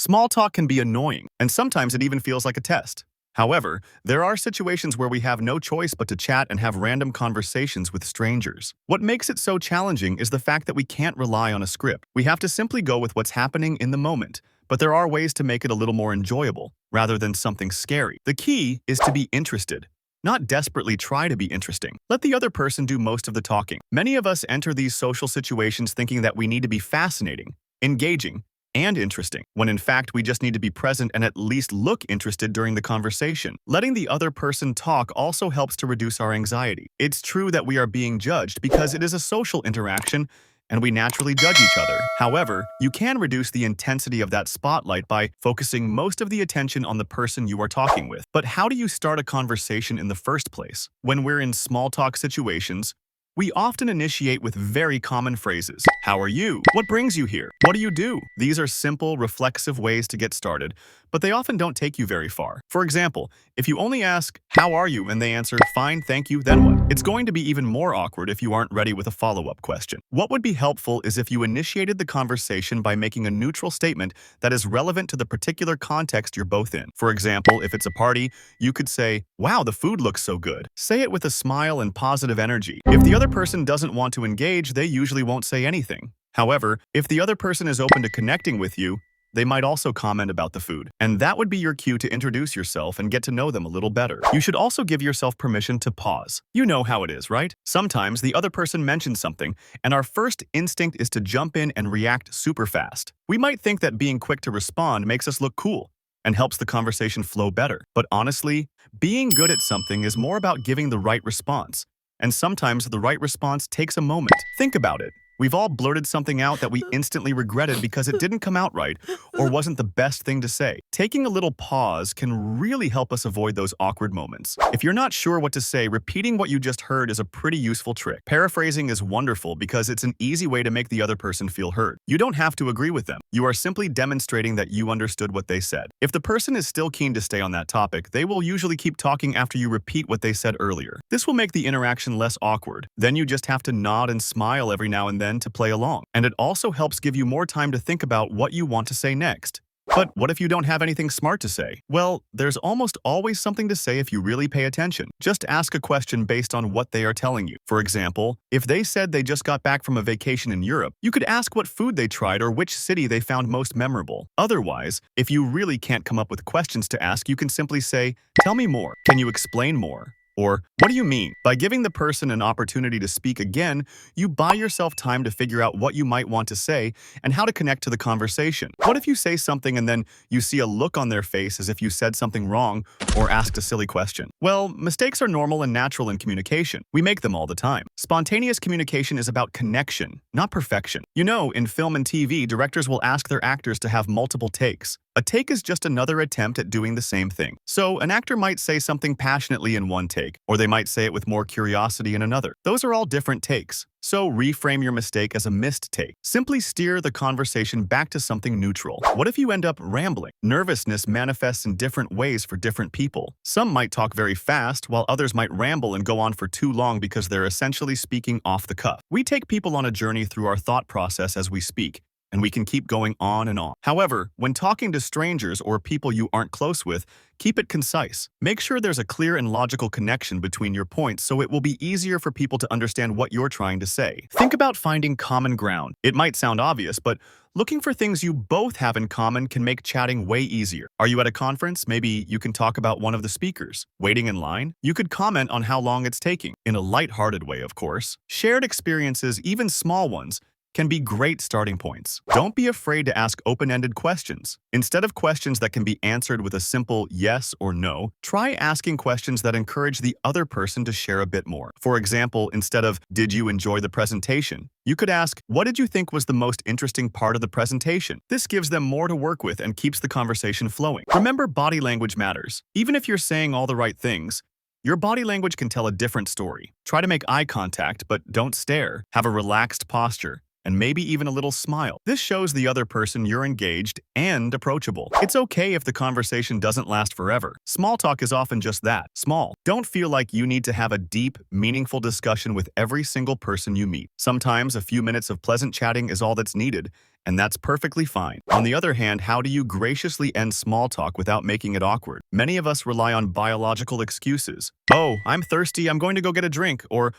Small talk can be annoying, and sometimes it even feels like a test. However, there are situations where we have no choice but to chat and have random conversations with strangers. What makes it so challenging is the fact that we can't rely on a script. We have to simply go with what's happening in the moment. But there are ways to make it a little more enjoyable, rather than something scary. The key is to be interested. Not desperately try to be interesting. Let the other person do most of the talking. Many of us enter these social situations thinking that we need to be fascinating, engaging, and interesting, when in fact we just need to be present and at least look interested during the conversation. Letting the other person talk also helps to reduce our anxiety. It's true that we are being judged because it is a social interaction and we naturally judge each other. However, you can reduce the intensity of that spotlight by focusing most of the attention on the person you are talking with. But how do you start a conversation in the first place? When we're in small talk situations, we often initiate with very common phrases. How are you? What brings you here? What do you do? These are simple, reflexive ways to get started, but they often don't take you very far. For example, if you only ask, how are you? And they answer, fine, thank you, then what? It's going to be even more awkward if you aren't ready with a follow-up question. What would be helpful is if you initiated the conversation by making a neutral statement that is relevant to the particular context you're both in. For example, if it's a party, you could say, wow, the food looks so good. Say it with a smile and positive energy. If the other person doesn't want to engage, they usually won't say anything. However, if the other person is open to connecting with you, they might also comment about the food. And that would be your cue to introduce yourself and get to know them a little better. You should also give yourself permission to pause. You know how it is, right? Sometimes the other person mentions something, and our first instinct is to jump in and react super fast. We might think that being quick to respond makes us look cool and helps the conversation flow better. But honestly, being good at something is more about giving the right response. And sometimes the right response takes a moment. Think about it. We've all blurted something out that we instantly regretted because it didn't come out right or wasn't the best thing to say. Taking a little pause can really help us avoid those awkward moments. If you're not sure what to say, repeating what you just heard is a pretty useful trick. Paraphrasing is wonderful because it's an easy way to make the other person feel heard. You don't have to agree with them. You are simply demonstrating that you understood what they said. If the person is still keen to stay on that topic, they will usually keep talking after you repeat what they said earlier. This will make the interaction less awkward. Then you just have to nod and smile every now and then to play along. And it also helps give you more time to think about what you want to say next. But what if you don't have anything smart to say? Well, there's almost always something to say if you really pay attention. Just ask a question based on what they are telling you. For example, if they said they just got back from a vacation in Europe, you could ask what food they tried or which city they found most memorable. Otherwise, if you really can't come up with questions to ask, you can simply say, tell me more. Can you explain more? Or, what do you mean? By giving the person an opportunity to speak again, you buy yourself time to figure out what you might want to say and how to connect to the conversation. What if you say something and then you see a look on their face as if you said something wrong or asked a silly question? Well, mistakes are normal and natural in communication. We make them all the time. Spontaneous communication is about connection, not perfection. You know, in film and TV, directors will ask their actors to have multiple takes. A take is just another attempt at doing the same thing. So, an actor might say something passionately in one take, or they might say it with more curiosity in another. Those are all different takes. So, reframe your mistake as a missed take. Simply steer the conversation back to something neutral. What if you end up rambling? Nervousness manifests in different ways for different people. Some might talk very fast, while others might ramble and go on for too long because they're essentially speaking off the cuff. We take people on a journey through our thought process as we speak, and we can keep going on and on. However, when talking to strangers or people you aren't close with, keep it concise. Make sure there's a clear and logical connection between your points so it will be easier for people to understand what you're trying to say. Think about finding common ground. It might sound obvious, but looking for things you both have in common can make chatting way easier. Are you at a conference? Maybe you can talk about one of the speakers. Waiting in line? You could comment on how long it's taking, in a lighthearted way, of course. Shared experiences, even small ones, can be great starting points. Don't be afraid to ask open-ended questions. Instead of questions that can be answered with a simple yes or no, try asking questions that encourage the other person to share a bit more. For example, instead of, did you enjoy the presentation? You could ask, what did you think was the most interesting part of the presentation? This gives them more to work with and keeps the conversation flowing. Remember, body language matters. Even if you're saying all the right things, your body language can tell a different story. Try to make eye contact, but don't stare. Have a relaxed posture, and maybe even a little smile. This shows the other person you're engaged and approachable. It's okay if the conversation doesn't last forever. Small talk is often just that, small. Don't feel like you need to have a deep, meaningful discussion with every single person you meet. Sometimes a few minutes of pleasant chatting is all that's needed, and that's perfectly fine. On the other hand, how do you graciously end small talk without making it awkward? Many of us rely on biological excuses. Oh, I'm thirsty, I'm going to go get a drink, or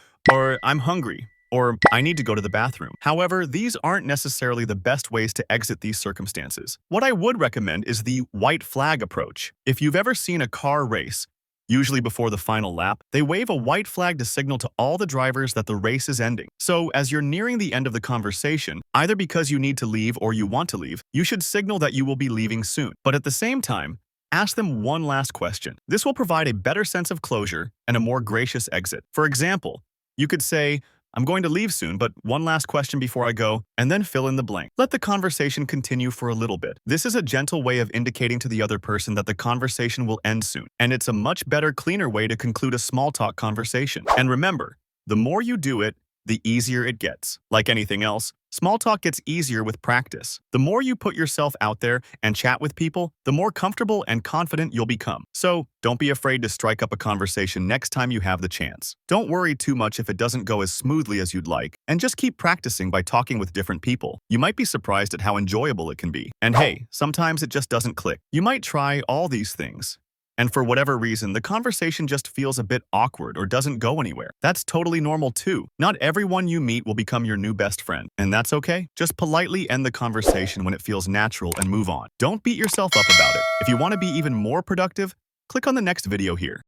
I'm hungry, or I need to go to the bathroom. However, these aren't necessarily the best ways to exit these circumstances. What I would recommend is the white flag approach. If you've ever seen a car race, usually before the final lap, they wave a white flag to signal to all the drivers that the race is ending. So, as you're nearing the end of the conversation, either because you need to leave or you want to leave, you should signal that you will be leaving soon. But at the same time, ask them one last question. This will provide a better sense of closure and a more gracious exit. For example, you could say, I'm going to leave soon, but one last question before I go, and then fill in the blank. Let the conversation continue for a little bit. This is a gentle way of indicating to the other person that the conversation will end soon, and it's a much better, cleaner way to conclude a small talk conversation. And remember, the more you do it, the easier it gets. Like anything else, small talk gets easier with practice. The more you put yourself out there and chat with people, the more comfortable and confident you'll become. So, don't be afraid to strike up a conversation next time you have the chance. Don't worry too much if it doesn't go as smoothly as you'd like, and just keep practicing by talking with different people. You might be surprised at how enjoyable it can be. And hey, sometimes it just doesn't click. You might try all these things, and for whatever reason, the conversation just feels a bit awkward or doesn't go anywhere. That's totally normal too. Not everyone you meet will become your new best friend, and that's okay. Just politely end the conversation when it feels natural and move on. Don't beat yourself up about it. If you want to be even more productive, click on the next video here.